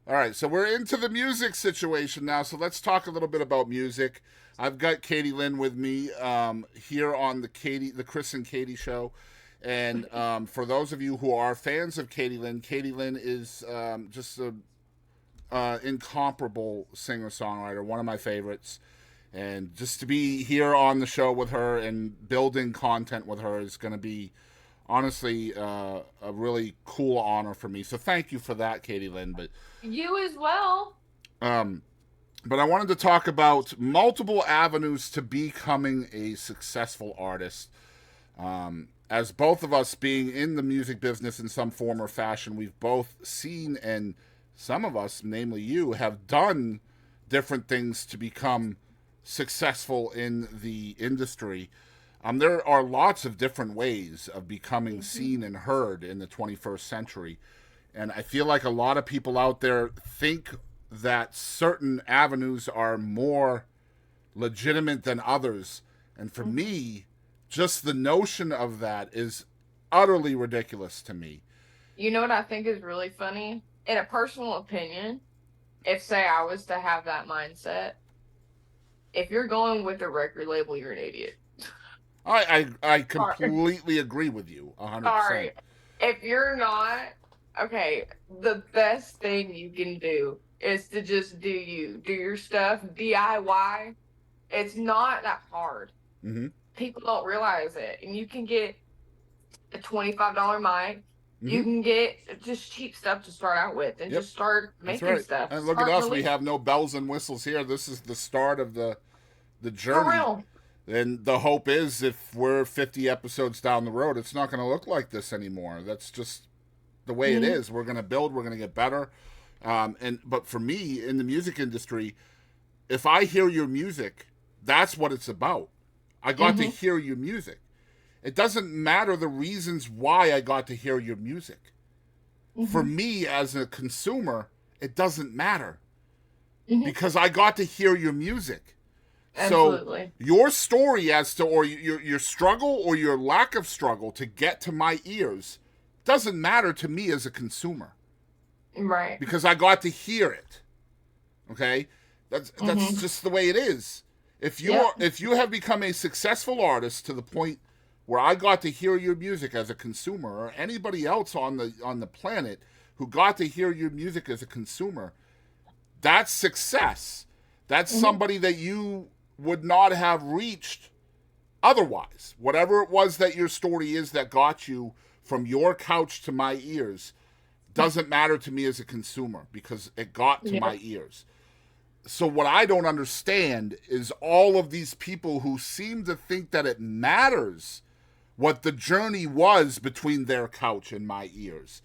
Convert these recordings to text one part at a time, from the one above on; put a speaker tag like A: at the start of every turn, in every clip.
A: All right, so we're into the music situation now. So let's talk a little bit about music. I've got Katie Lynn with me here on the Chris and Katie show. And for those of you who are fans of Katie Lynn is just a incomparable singer songwriter, one of my favorites. And just to be here on the show with her and building content with her is going to be honestly a really cool honor for me. So thank you for that, Katie Lynn.
B: You as well.
A: Um, but I wanted to talk about multiple avenues to becoming a successful artist. As both of us being in the music business in some form or fashion, we've both seen and some of us, namely you, have done different things to become successful in the industry. There are lots of different ways of becoming
B: Hmm.
A: seen and heard in the 21st century. And I feel like a lot of people out there think that certain avenues are more legitimate than others. And for
B: Hmm.
A: me, just the notion of that is utterly ridiculous to me.
B: You know what I think is really funny? In a personal opinion, if say I was to have that mindset, if you're going with a record label, you're an idiot.
A: I
B: Sorry.
A: completely agree with you 100%.
B: Sorry. If you're not, okay, the best thing you can do is to just do you. Do your stuff, DIY. It's not that hard.
A: Mm-hmm.
B: People don't realize it. And you can get a $25 mic.
A: Mm-hmm.
B: You can get just cheap stuff to start out with and
A: Yep.
B: just start
A: That's
B: making
A: right.
B: stuff.
A: And look at
B: Start
A: us. We
B: release
A: have no bells and whistles here. This is the start of the
B: for
A: journey.
B: real.
A: And the hope is if we're 50 episodes down the road, it's not going to look like this anymore. That's just the way it
B: Hmm.
A: is. We're going to build, we're going to get better. But for me in the music industry, if I hear your music, that's what it's about. I got to
B: Hmm.
A: hear your music. It doesn't matter the reasons why I got to hear your music. For
B: Hmm.
A: me as a consumer, it doesn't matter
B: Hmm.
A: because I got to hear your music. So
B: Absolutely.
A: your story as to or your struggle or your lack of struggle to get to my ears doesn't matter to me as a consumer
B: Right.
A: because I got to hear it. Okay? That's
B: Hmm.
A: just the way it is.
B: Yep.
A: If you have become a successful artist to the point where I got to hear your music as a consumer or anybody else on the planet who got to hear your music as a consumer, that's success. That's
B: Hmm.
A: somebody that you would not have reached otherwise. Whatever it was that your story is that got you from your couch to my ears doesn't matter to me as a consumer because it got to my
B: Yep.
A: ears. So, what I don't understand is all of these people who seem to think that it matters what the journey was between their couch and my ears.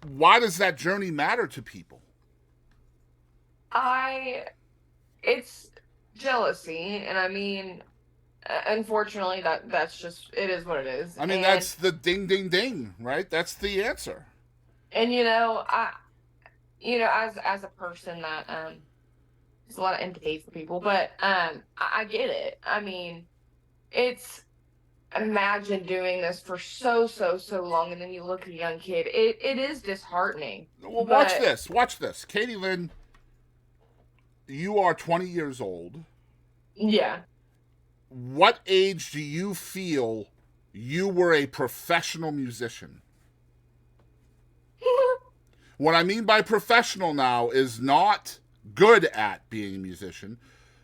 A: Why does that journey matter to people?
B: I, it's jealousy. And I mean, unfortunately, that's just, it is what it is.
A: I mean, that's the ding, ding, ding, right? That's the answer.
B: And as a person that, there's a lot of empathy for people, but I get it. I mean, it's imagine doing this for so long, and then you look at a young kid. It is disheartening,
A: Well, watch
B: but
A: this. Watch this. Katie Lynn, you are 20 years old.
B: yeah.
A: What age do you feel you were a professional musician? What I mean by professional now is not good at being a musician.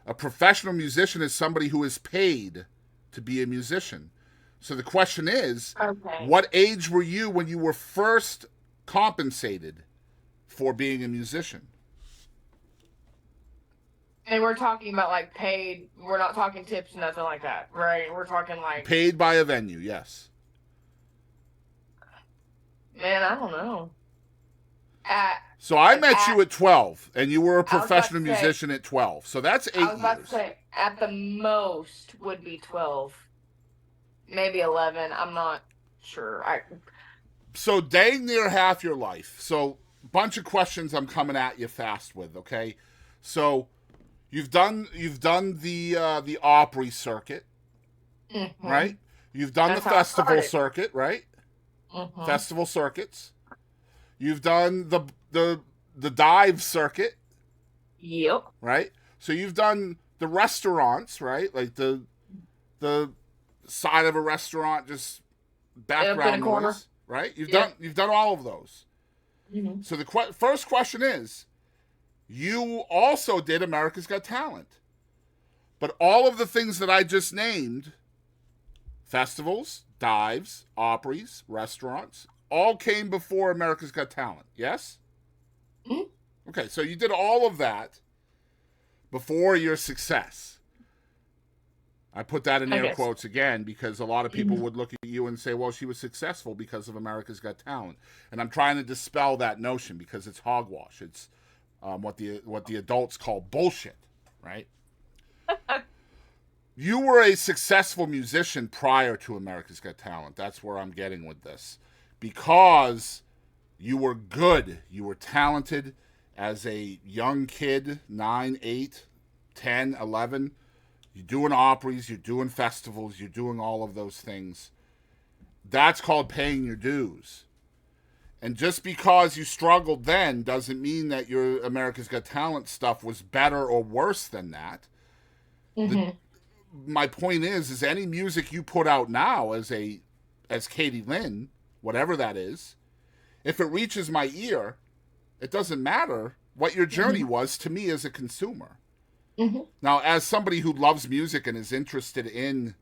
A: A professional musician is somebody who is paid to be a musician. So the question is,
B: Okay.
A: what age were you when you were first compensated for being a musician?
B: And we're talking about like paid. We're not talking tips, nothing like that, right? We're talking like,
A: Paid by a venue, yes.
B: man, I don't know. At
A: So I
B: like
A: met
B: at
A: you at 12, and you were a
B: I was about to
A: professional
B: say,
A: musician at 12. So that's
B: I
A: eight
B: was about to
A: years.
B: say, at the most would be 12, maybe 11. I'm not sure.
A: So dang near half your life. So bunch of questions I'm coming at you fast with. Okay, so you've done the Opry circuit,
B: Hmm.
A: right? You've done the
B: That's how I
A: festival
B: started.
A: circuit, right?
B: Hmm.
A: Festival circuits. You've done the the dive circuit,
B: Yep.
A: right? So you've done the restaurants, right? Like the side of a restaurant, just
B: Up in a
A: background
B: corner.
A: noise, right?
B: Yep.
A: You've done all of those.
B: Mm-hmm.
A: So the first question is, you also did America's Got Talent, but all of the things that I just named, festivals, dives, Opries, restaurants, all came before America's Got Talent. Yes?
B: Mm-hmm.
A: Okay, so you did all of that before your success. I put that in
B: I
A: air
B: guess.
A: quotes again because a lot of people
B: Mm-hmm.
A: would look at you and say, well, she was successful because of America's Got Talent. And I'm trying to dispel that notion because it's hogwash. It's what the adults call bullshit, right? You were a successful musician prior to America's Got Talent. That's where I'm getting with this. Because you were good, you were talented as a young kid, 9, 8, 10, 11. You're doing Opries, you're doing festivals, you're doing all of those things. That's called paying your dues. And just because you struggled then doesn't mean that your America's Got Talent stuff was better or worse than that. The,
B: Mm-hmm.
A: my point is any music you put out now as Kadie Lynn, whatever that is, if it reaches my ear, it doesn't matter what your journey
B: Mm-hmm.
A: was to me as a consumer.
B: Mm-hmm.
A: Now, as somebody who loves music and is interested in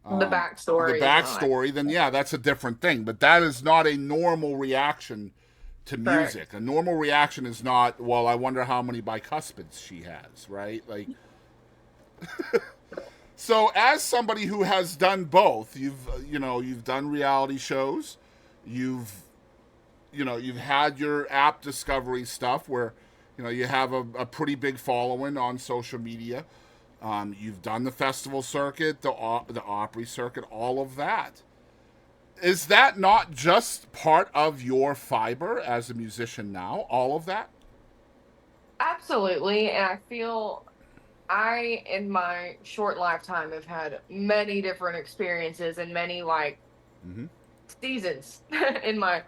B: The
A: the
B: backstory is not
A: backstory, then yeah, that's a different thing. But that is not a normal reaction to
B: correct.
A: music. A normal reaction is not, well, I wonder how many bicuspids she has, right? Like, so as somebody who has done both, you've done reality shows, you've you've had your app discovery stuff where you have a pretty big following on social media. You've done the festival circuit, the Opry circuit, all of that. Is that not just part of your fiber as a musician now? All of that?
B: Absolutely. And I feel in my short lifetime, have had many different experiences and many like
A: Mm-hmm.
B: seasons in my,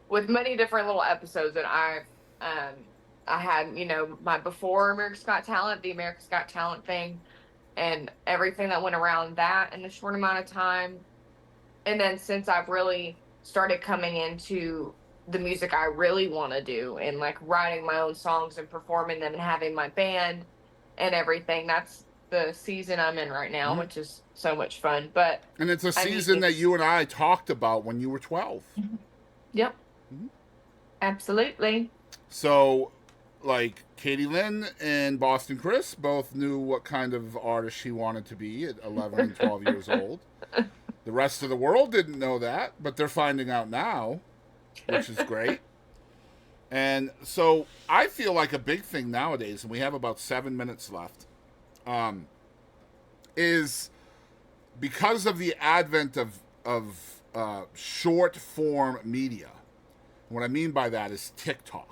B: with many different little episodes that I had, my before America's Got Talent, the America's Got Talent thing, and everything that went around that in a short amount of time. And then since I've really started coming into the music I really want to do and like writing my own songs and performing them and having my band and everything, that's the season I'm in right now,
A: Mm-hmm.
B: which is so much fun. But
A: And it's a
B: I mean,
A: season that you and I talked about when you were 12.
B: Mhm. Yep,
A: Mm-hmm.
B: absolutely.
A: So, like, Kadie Lynn and Boston Chris both knew what kind of artist she wanted to be at 11 and 12 years old. The rest of the world didn't know that, but they're finding out now, which is great. And so I feel like a big thing nowadays, and we have about 7 minutes left, is because of the advent of short form media. What I mean by that is TikTok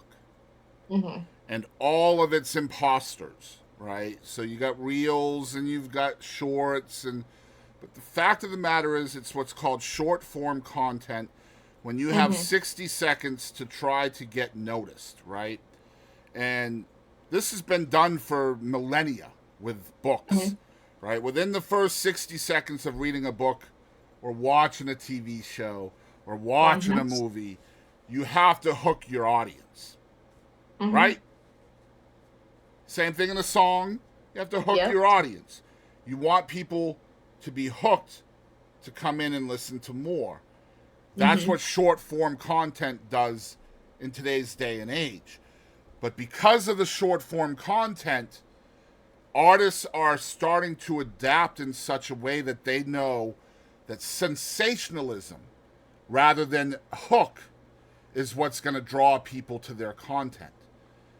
B: Hmm.
A: and all of its imposters, right? So you got reels and you've got shorts, and but the fact of the matter is, it's what's called short form content. When you have
B: Hmm.
A: 60 seconds to try to get noticed, right? And this has been done for millennia with books,
B: Hmm.
A: right? Within the first 60 seconds of reading a book or watching a TV show or watching a
B: Hmm.
A: movie, you have to hook your audience,
B: Hmm.
A: right? Same thing in a song. You have to hook
B: Yep.
A: your audience. You want people to be hooked to come in and listen to more. That's
B: Hmm.
A: what short form content does in today's day and age. But because of the short form content, artists are starting to adapt in such a way that they know that sensationalism rather than hook is what's going to draw people to their content.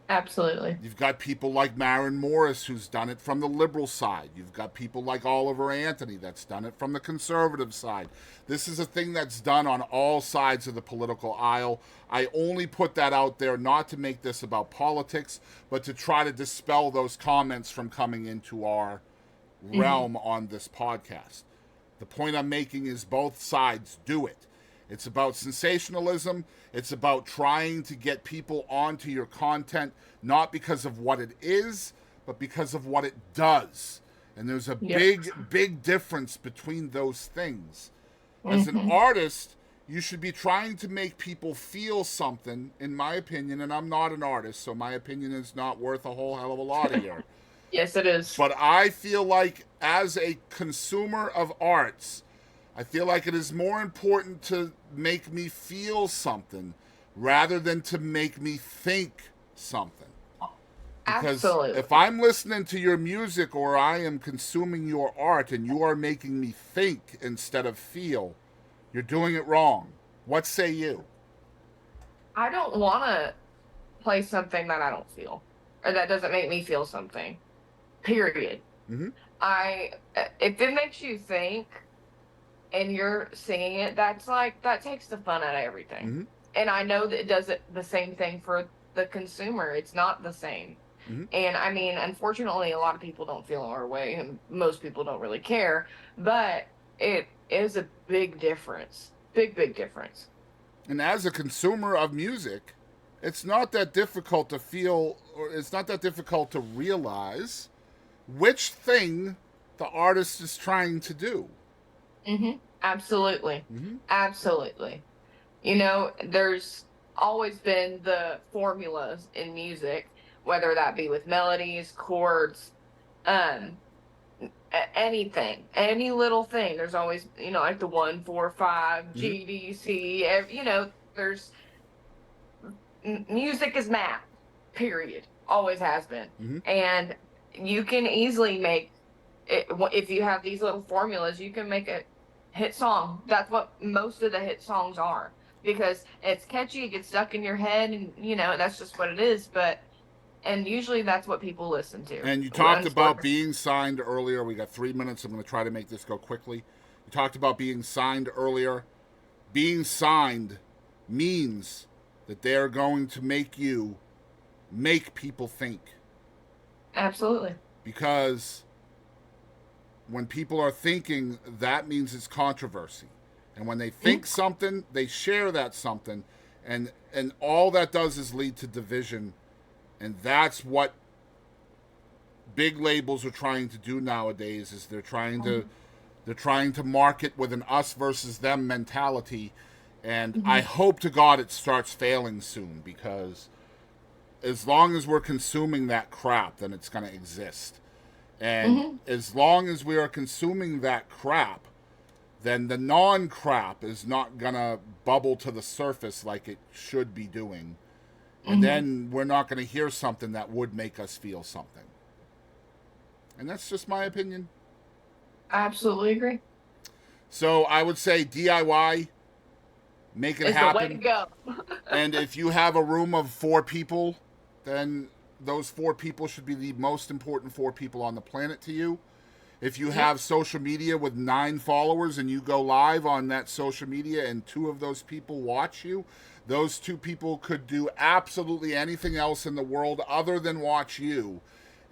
B: Absolutely.
A: You've got people like Maren Morris, who's done it from the liberal side. You've got people like Oliver Anthony, that's done it from the conservative side. This is a thing that's done on all sides of the political aisle. I only put that out there not to make this about politics, but to try to dispel those comments from coming into our
B: Hmm.
A: realm on this podcast. The point I'm making is both sides do it. It's about sensationalism. It's about trying to get people onto your content, not because of what it is, but because of what it does. And there's a
B: Yep.
A: big difference between those things. As an
B: Hmm.
A: artist, you should be trying to make people feel something, in my opinion, and I'm not an artist, so my opinion is not worth a whole hell of a lot here.
B: Yes, it is.
A: But I feel like, as a consumer of arts, I feel like it is more important to make me feel something rather than to make me think something. Because
B: Absolutely.
A: if I'm listening to your music or I am consuming your art and you are making me think instead of feel, you're doing it wrong. What say you?
B: I don't want to play something that I don't feel or that doesn't make me feel something. Period.
A: Mm-hmm.
B: If it makes you think and you're singing it, that's like that takes the fun out of everything.
A: Mm-hmm.
B: And I know that it does it the same thing for the consumer. It's not the same.
A: Mm-hmm.
B: And I mean, unfortunately, a lot of people don't feel our way, and most people don't really care. But it is a big difference. Big difference.
A: And as a consumer of music, it's not that difficult to feel, or it's not that difficult to realize which thing the artist is trying to do.
B: Absolutely.
A: Mm-hmm.
B: Absolutely. There's always been the formulas in music, whether that be with melodies, chords, um, anything, any little thing. There's always, like the 1 4 5
A: Mm-hmm.
B: GDC. There's music is math. Period. Always has been,
A: Mm-hmm.
B: and you can easily make it if you have these little formulas. You can make a hit song. That's what most of the hit songs are because it's catchy. It gets stuck in your head, and that's just what it is. And usually that's what people listen to.
A: And you talked about
B: Unfortunately.
A: being signed earlier. We got 3 minutes. I'm going to try to make this go quickly. You talked about being signed earlier. Being signed means that they're going to make people think.
B: Absolutely.
A: Because when people are thinking, that means it's controversy. And when they think something, they share that something. And all that does is lead to division. And that's what big labels are trying to do nowadays, is they're trying to market with an us versus them mentality. And I hope to God it starts failing soon, because as long as we're consuming that crap, then it's going to exist. And as long as we are consuming that crap, then the non-crap is not going to bubble to the surface like it should be doing. And then we're not going to hear something that would make us feel something. And that's just my opinion.
B: I absolutely agree.
A: So I would say DIY, make it
B: It's the way to
A: happen.
B: go.
A: And if you have a room of 4 people, then those 4 people should be the most important 4 people on the planet to you. If you have social media with 9 followers and you go live on that social media and 2 of those people watch you, those 2 people could do absolutely anything else in the world other than watch you.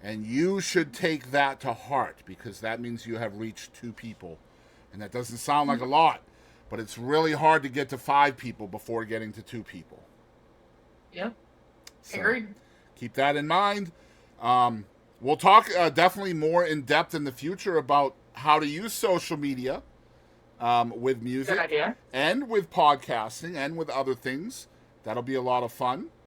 A: And you should take that to heart, because that means you have reached 2 people. And that doesn't sound like a lot, but it's really hard to get to 5 people before getting to 2 people.
B: Yeah.
A: So
B: Agreed.
A: keep that in mind. We'll talk definitely more in depth in the future about how to use social media with
B: Good
A: music
B: idea.
A: and with podcasting and with other things. That'll be a lot of fun.